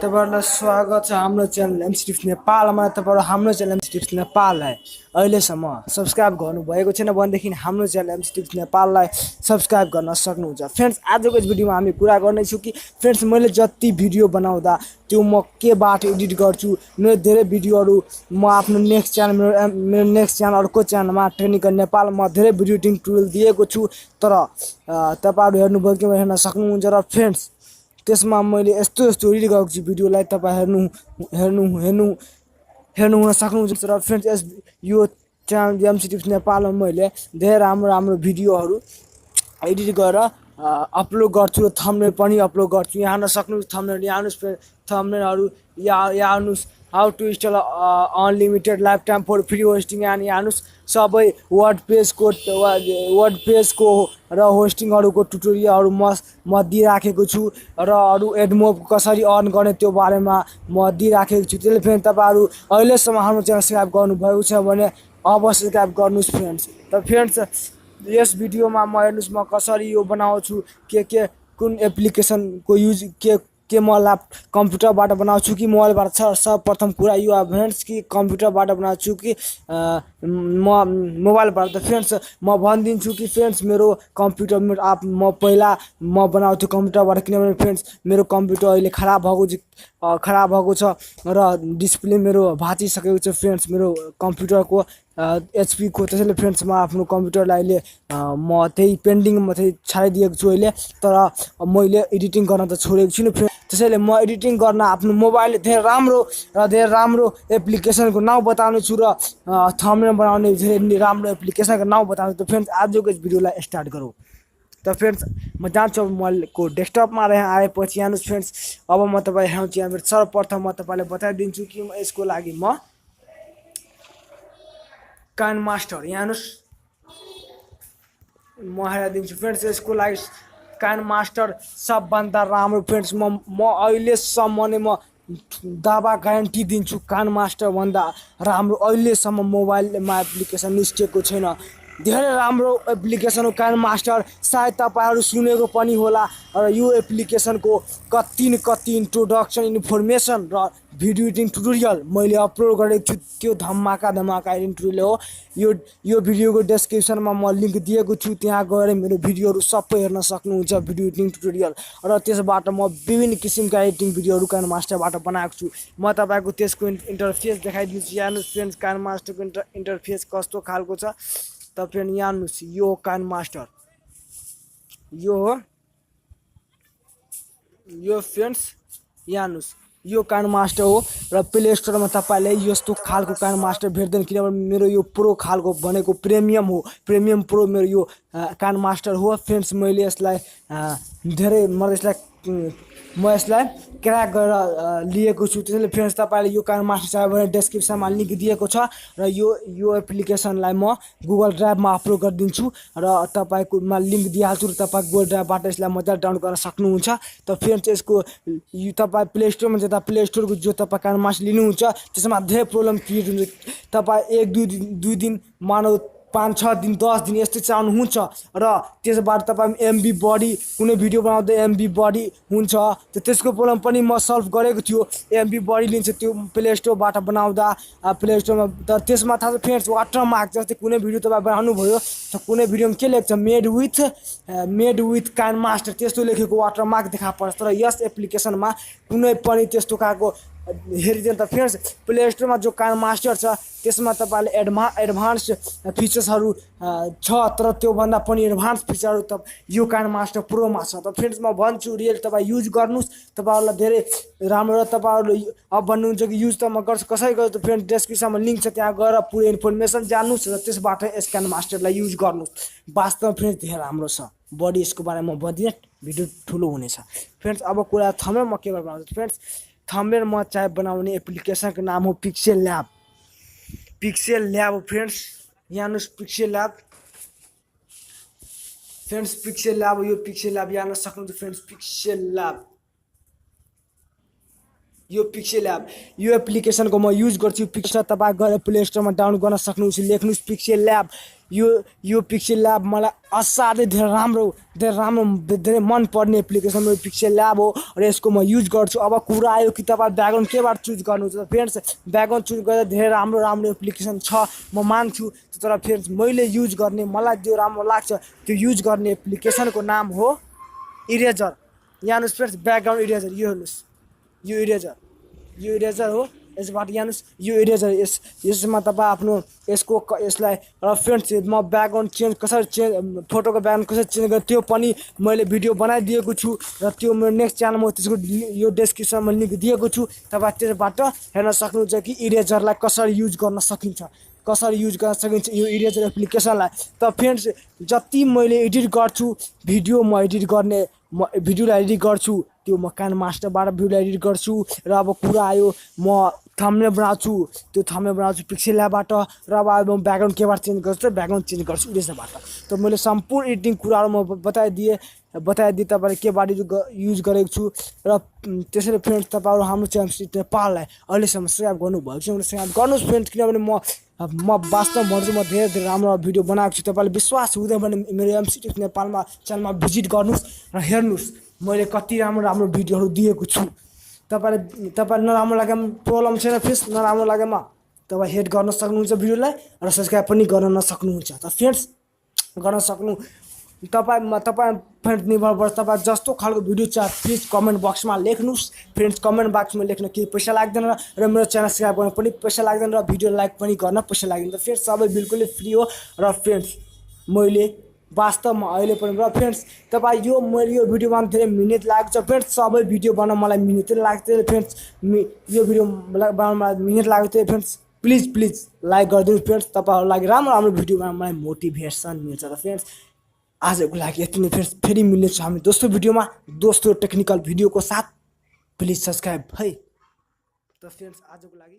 तपाईँहरूलाई स्वागत छ हाम्रो च्यानल एमसिटिप्स नेपालमा। तपाईँहरू हाम्रो च्यानल एमसिटिप्स नेपाललाई अहिलेसम्म सब्सक्राइब गर्नुभएको छैन भनेदेखि हाम्रो च्यानल एमसिटिप्स नेपाललाई सब्सक्राइब गर्न सक्नुहुन्छ। फ्रेन्ड्स, आजको यस भिडियोमा हामी कुरा गर्नेछौँ कि फ्रेन्ड्स मैले जति भिडियो बनाउँदा त्यो म केबाट एडिट गर्छु। मेरो धेरै भिडियोहरू म आफ्नो नेक्स्ट च्यानल अर्को च्यानलमा टेक्निकल नेपालमा धेरै भिडियो एडिटिङ टुल दिएको छु, तर तपाईँहरू हेर्नुभयो कि हेर्न सक्नुहुन्छ। र फ्रेन्ड्स, त्यसमा मैले यस्तो एडिट गरेको छु भिडियोलाई तपाईँ हेर्नु हुन सक्नुहुन्छ। र फ्रेन्ड्स, यो च्यानल एमसिटिप्स नेपालमा मैले धेरै राम्रो भिडियोहरू एडिट गरेर अपलोड गर्छु र थम्बनेल पनि अपलोड गर्छु। यहाँ हेर्न सक्नुहुन्छ थम्बनेल, यहाँ हेर्नुहोस् थम्बनेलहरू, यहाँ हेर्नुहोस् how to install unlimited life time for free hosting. यहाँ हेर्नुहोस् सबै वर्डप्रेसको र होस्टिङहरूको ट्युटोरियलहरू म दिइराखेको छु र अरू एडमोब कसरी अर्न गर्ने त्यो बारेमा म दिइराखेको छु। त्यसले फ्रेन्ड तपाईँहरू अहिलेसम्म हाम्रो च्यानल सब्सक्राइब गर्नुभएको छ भने अवश्य सब्सक्राइब गर्नुहोस् फ्रेन्ड्स। र फ्रेन्ड्स, यस भिडियोमा म हेर्नुहोस् म कसरी यो बनाउँछु, कुन एप्लिकेसनको युज के म कम्प्युटरबाट बनाउँछु कि मोबाइलबाट छ। सर्वप्रथम कुरा यो फ्रेन्ड्स कि कम्प्युटरबाट बनाउँछु कि म मोबाइलबाट। त फ्रेन्ड्स, म भनिदिन्छु कि फ्रेन्ड्स मेरो कम्प्युटर म पहिला बनाउँछु कम्प्युटरबाट, किनभने फ्रेन्ड्स मेरो कम्प्युटर अहिले खराब भएको छ र डिस्प्ले मेरो भाँचिसकेको छ फ्रेन्ड्स मेरो कम्प्युटरको एचपी को। त्यसैले फ्रेन्ड्स म आफ्नो कम्प्युटरलाई अहिले म त्यही पेन्डिङमा छाडिदिएको छु अहिले, तर मैले एडिटिङ गर्न त छोडेको छुइनँ फ्रेन्ड्स। त्यसैले म एडिटिङ गर्न आफ्नो मोबाइलले धेरै राम्रो एप्लिकेसनको नाउँ बताउने छु र थम्बनेल बनाउने धेरै राम्रो एप्लिकेसनको नाउँ बताउने। त फ्रेन्ड्स, आजको यस भिडियोलाई स्टार्ट गरौँ। त फ्रेन्ड्स, म जान्छु मोबाइलको डेस्कटपमा आएपछि हेर्नुहोस् फ्रेन्ड्स, अब म तपाईँ हेर्छु। यहाँ सर्वप्रथम म तपाईँलाई बताइदिन्छु कि यसको लागि म काइन मास्टर यहाँ हेर्नुहोस् म हेराइदिन्छु फ्रेन्ड्स। यसको लागि काइन मास्टर सबभन्दा राम्रो फ्रेन्ड्स। म अहिलेसम्म नै म दावा ग्यारेन्टी दिन्छु काइन मास्टर भन्दा राम्रो अहिलेसम्म मोबाइलमा एप्लिकेसन निस्केको छैन। धेरै राम्रो एप्लिकेसन हो काइन मास्टर, सायद तपाईँहरू सुनेको पनि होला। र यो एप्लिकेसनको कति इन्ट्रोडक्सन इन्फर्मेसन र भिडियो एडिटिङ ट्युटोरियल मैले अपलोड गरेको छु। त्यो धमाका एडिटिङ ट्युटोरियल हो। यो भिडियोको डिस्क्रिप्सनमा म लिङ्क दिएको छु, त्यहाँ गएर मेरो भिडियोहरू सबै हेर्न सक्नुहुन्छ, भिडियो एडिटिङ ट्युटोरियल। र त्यसबाट म विभिन्न किसिमका एडिटिङ भिडियोहरू काइन मास्टरबाट बनाएको छु। म तपाईँको त्यसको इन्टरफेस देखाइदिन्छु। यहाँ हेर्नुहोस् फ्रेन्ड्स, काइन मास्टरको इन्टरफेस कस्तो खालको छ। त फ्रेन्ड यहाँ हेर्नुहोस्, यो काइन मास्टर यो फ्रेन्ड्स यहाँ हेर्नुहोस्, यो काइन मास्टर हो। र प्ले स्टोरमा तपाईँले यस्तो खालको काइन मास्टर भेट्दैन, किनभने मेरो यो प्रो खालको भनेको प्रिमियम हो। प्रिमियम प्रो मेरो यो काइन मास्टर हो फ्रेन्ड्स। मैले यसलाई म यसलाई क्र्याक गरेर लिएको छु। त्यसैले फ्रेन्ड्स, तपाईँले यो काइन मास्टर चाहियो भने डिस्क्रिप्सनमा लिङ्क दिएको छ र यो एप्लिकेसनलाई म गुगल ड्राइभमा अपलोड गरिदिन्छु र तपाईँको लिङ्क दिइहाल्छु र तपाईँ गुगल ड्राइभबाट यसलाई मजाले डाउनलोड गर्न सक्नुहुन्छ। त फ्रेन्ड्स, यसको तपाईँ प्ले स्टोरमा जाँदा प्ले स्टोरको जो तपाईँ काइन मास्टर लिनुहुन्छ त्यसमा धेरै प्रब्लम क्रिएट हुन्छ। तपाईँ 1-2 दिन मानौ 5-6 दिन 10 दिन यस्तै चाहनुहुन्छ र त्यसबाट तपाईँ एमबी बढी कुनै भिडियो बनाउँदा एमबी बढी हुन्छ। त्यसको प्रब्लम पनि म सल्भ गरेको थियो। एमबी बढी लिन्छ त्यो प्ले स्टोरबाट बनाउँदा प्ले स्टोरमा। तर त्यसमा थाहा छ फ्रेन्ड्स, वाटरमार्क जस्तै कुनै भिडियो तपाईँ बनाउनु भयो त कुनै भिडियोमा के लेख्छ मेड विथ काइन मास्टर त्यस्तो लेखेको वाटरमार्क देखा पर्छ। तर यस एप्लिकेसनमा कुनै पनि त्यस्तो खालको हेरिदिनु। त फ्रेन्ड्स, प्ले स्टोरमा जो काइन मास्टर छ त्यसमा तपाईँले एडभान्स फिचर्सहरू छ, तर त्योभन्दा पनि एडभान्स फिचरहरू त यो काइन मास्टर प्रोमा छ। त फ्रेन्ड्स, म भन्छु रियल तपाईँ युज गर्नुहोस्, तपाईँहरूलाई धेरै राम्रो। र तपाईँहरूले अब भन्नुहुन्छ कि युज त म गर्छु, कसरी गर्छु? त फ्रेन्ड डिस्क्रिप्सनमा लिङ्क छ, त्यहाँ गएर पुरै इन्फर्मेसन जान्नुहोस् र त्यसबाट यस काइन मास्टरलाई युज गर्नुहोस्। वास्तवमा फ्रेन्ड्स धेरै राम्रो छ। बढी यसको बारेमा भनिदिएँ, भिडियो ठुलो हुनेछ फ्रेन्ड्स। अब कुरा थम्बनेल म के बनाउँछु फ्रेन्ड्स। थम्बनेल म चाहे बनाउने एप्लिकेसनको नाम हो पिक्सेल ल्याब हो फ्रेन्ड्स। यहाँ हेर्नुहोस् pixel lab friends, pixel lab यहाँ हेर्न सक्नुहुन्छ फ्रेन्ड्स। पिक्सेल ल्याब यो पिक्सेल एप यो एप्लिकेसनको म युज गर्छु पिक्सेल तपाईँ गएर प्ले स्टोरमा डाउनलोड गर्न सक्नुहुन्छ लेख्नुहोस् पिक्सेल एप यो पिक्सेल एप मलाई असाध्यै धेरै राम्रो धेरै मनपर्ने एप्लिकेसन हो पिक्सेल एप हो र यसको म युज गर्छु अब कुरा आयो कि तपाईँ ब्याकग्राउन्ड केबाट चुज गर्नुहुन्छ फ्रेन्ड्स ब्याकग्राउन्ड चुज गर्दा धेरै राम्रो एप्लिकेसन छ म मान्छु तर फ्रेन्ड्स मैले युज गर्ने मलाई जो राम्रो लाग्छ त्यो युज गर्ने एप्लिकेसनको नाम हो इरेजर यहाँ हेर्नुहोस् फ्रेन्ड्स ब्याकग्राउन्ड इरेजर यो हेर्नुहोस् यो इरेजर हो यसबाट यहाँ हेर्नुहोस् यो इरेजर यसमा तपाईँ आफ्नो यसलाई र फ्रेन्ड्स म ब्याकग्राउन्ड चेन्ज कसरी फोटोको ब्याकग्राउन्ड कसरी चेन्ज गर्छु त्यो पनि मैले भिडियो बनाइदिएको छु र त्यो मेरो नेक्स्ट च्यानलमा त्यसको यो डिस्क्रिप्सनमा लिङ्क दिएको छु तपाईँ त्यसबाट हेर्न सक्नुहुन्छ कि इरेजरलाई कसरी युज गर्न सकिन्छ यो इरेजर एप्लिकेसनलाई त फ्रेन्ड्स जति मैले एडिट गर्छु भिडियोलाई एडिट गर्छु त्यो म कान मास्टरबाट भिडियोलाई एडिट गर्छु र अब कुरा आयो म थम्बनेल बनाउँछु पिक्सेल एपबाट र अब म ब्याकग्राउन्ड केबाट चेन्ज गर्छु ब्याकग्राउन्ड चेन्ज गर्छु इरेजरबाट त मैले सम्पूर्ण एडिटिङ कुराहरू म बताइदिएँ तपाईँले केबाट युज गरेको छु र त्यसरी फ्रेन्ड्स तपाईँहरू हाम्रो च्यानल नेपाललाई अहिलेसम्म सब्सक्राइब गर्नुभएको छ भने सब्सक्राइब गर्नुहोस् फ्रेन्ड्स किनभने म वास्तव भन्छु म धेरै राम्रो भिडियो बनाएको छु तपाईँलाई विश्वास हुँदैन भने मेरो एमसिटी नेपालमा च्यानलमा भिजिट गर्नुहोस् र हेर्नुहोस् मैले कति राम्रो भिडियोहरू दिएको छु तपाईँ नराम्रो लागेमा प्रब्लम छैन फ्रेन्ड्स नराम्रो लागेमा तपाईँ हेड गर्न सक्नुहुन्छ भिडियोलाई र सब्सक्राइब पनि गर्न नसक्नुहुन्छ त फ्रेन्ड्स गर्न सक्नु तपाईँ फ्रेन्ड्स निर्भर पर्छ तपाईँ जस्तो खालको भिडियो छ प्लिज कमेन्ट बक्समा लेख्नुहोस् फ्रेन्ड्स कमेन्ट बक्समा लेख्न केही पैसा लाग्दैन र मेरो च्यानल सब्सक्राइब गर्न पनि पैसा लाग्दैन र भिडियो लाइक पनि गर्न पैसा लाग्दैन त फ्रेन्ड्स सबै बिल्कुलै फ्री हो र फ्रेन्ड्स मैले वास्तवमा अहिले पनि र फ्रेन्ड्स तपाईँ मैले यो भिडियोमा धेरै मिहिनेत लागेको छ फ्रेन्ड्स सबै भिडियो बनाउन मलाई मिहिनेत लाग्थ्यो फ्रेन्ड्स यो भिडियो बनाउन मलाई मिहिनेत लागेको थियो फ्रेन्ड्स प्लिज लाइक गरिदिनु फ्रेन्ड्स तपाईँहरूको लागि राम्रो भिडियो बनाउन मलाई मोटिभेसन मिल्छ र फ्रेन्ड्स आजको लागि यति नै फ्रेन्ड्स फेरि मिल्नेछ हामी दोस्रो भिडियोमा दोस्रो टेक्निकल भिडियोको साथ प्लिज सब्सक्राइब है त फ्रेन्ड्स आजको लागि